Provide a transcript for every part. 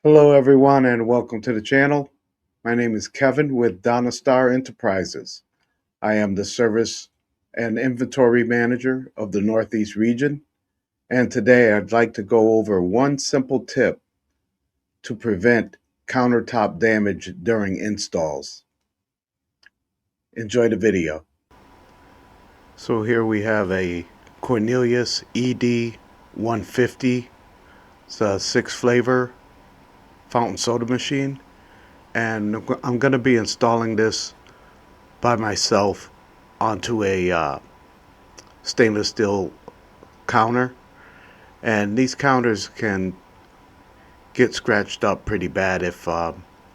Hello everyone and welcome to the channel. My name is Kevin with Donna Star Enterprises. I am the Service and Inventory Manager of the Northeast region, and today I'd like to go over one simple tip to prevent countertop damage during installs. Enjoy the video. So here we have a Cornelius ED 150. It's a 6-flavor fountain soda machine, and I'm going to be installing this by myself onto a stainless steel counter, and these counters can get scratched up pretty bad if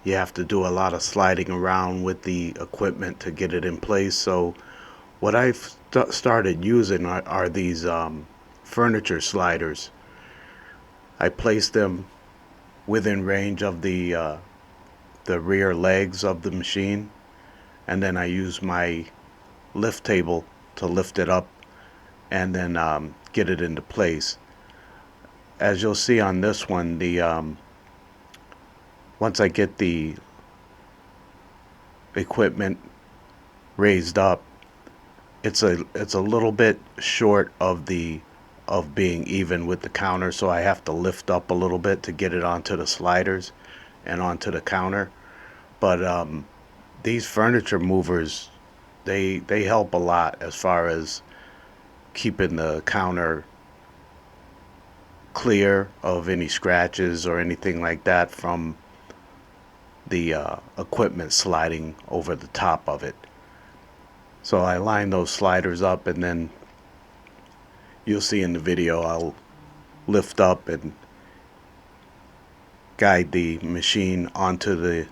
you have to do a lot of sliding around with the equipment to get it in place. So what I've started using are these furniture sliders. I place them within range of the rear legs of the machine, and then I use my lift table to lift it up and then get it into place. As you'll see on this one, the once I get the equipment raised up, it's a little bit short of being even with the counter, so I have to lift up a little bit to get it onto the sliders and onto the counter. But these furniture movers, they help a lot as far as keeping the counter clear of any scratches or anything like that from the equipment sliding over the top of it. So I line those sliders up, and then you'll see in the video I'll lift up and guide the machine onto the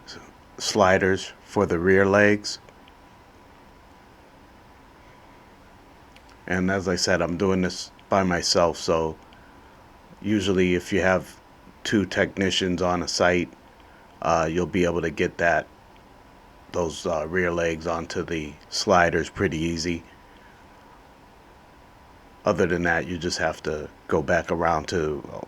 sliders for the rear legs. And as I said, I'm doing this by myself, so usually if you have two technicians on a site, you'll be able to get those rear legs onto the sliders pretty easy. Other than that, you just have to go back around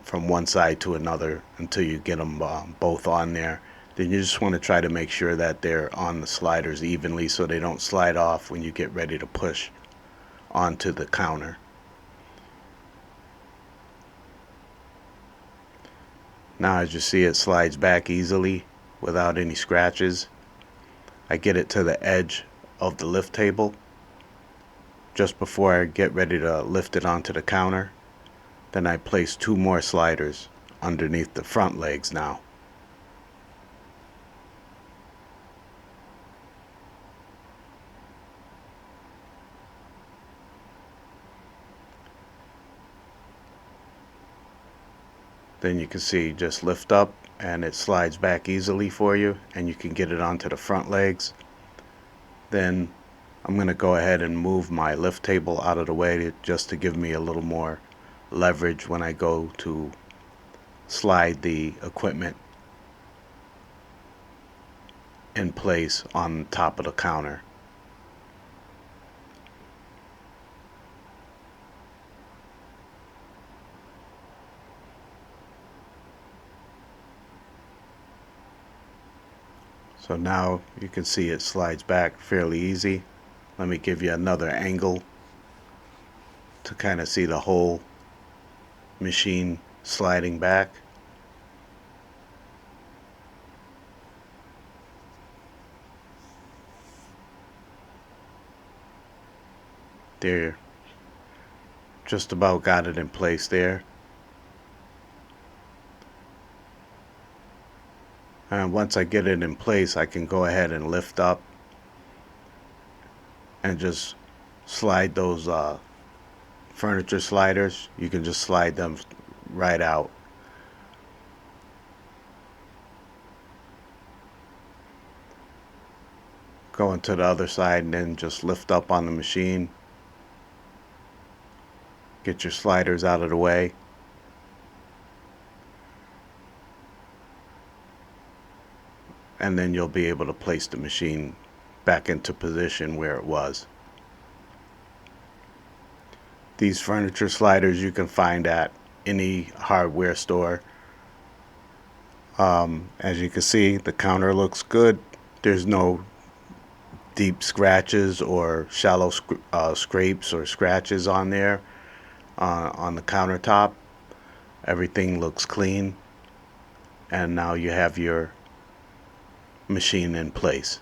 from one side to another until you get them both on there. Then you just want to try to make sure that they're on the sliders evenly so they don't slide off when you get ready to push onto the counter. Now as you see, it slides back easily without any scratches. I get it to the edge of the lift table just before I get ready to lift it onto the counter. Then I place two more sliders underneath the front legs now. Then you can see, just lift up and it slides back easily for you, and you can get it onto the front legs. Then I'm going to go ahead and move my lift table out of the way just to give me a little more leverage when I go to slide the equipment in place on top of the counter. So now you can see it slides back fairly easy. Let me give you another angle to kind of see the whole machine sliding back. There, just about got it in place there. And once I get it in place, I can go ahead and lift up and just slide those furniture sliders. You can just slide them right out. Go into the other side and then just lift up on the machine. Get your sliders out of the way. And then you'll be able to place the machine back into position where it was. These furniture sliders you can find at any hardware store. As you can see, the counter looks good. There's no deep scratches or shallow scrapes or scratches on there on the countertop. Everything looks clean, and now you have your machine in place.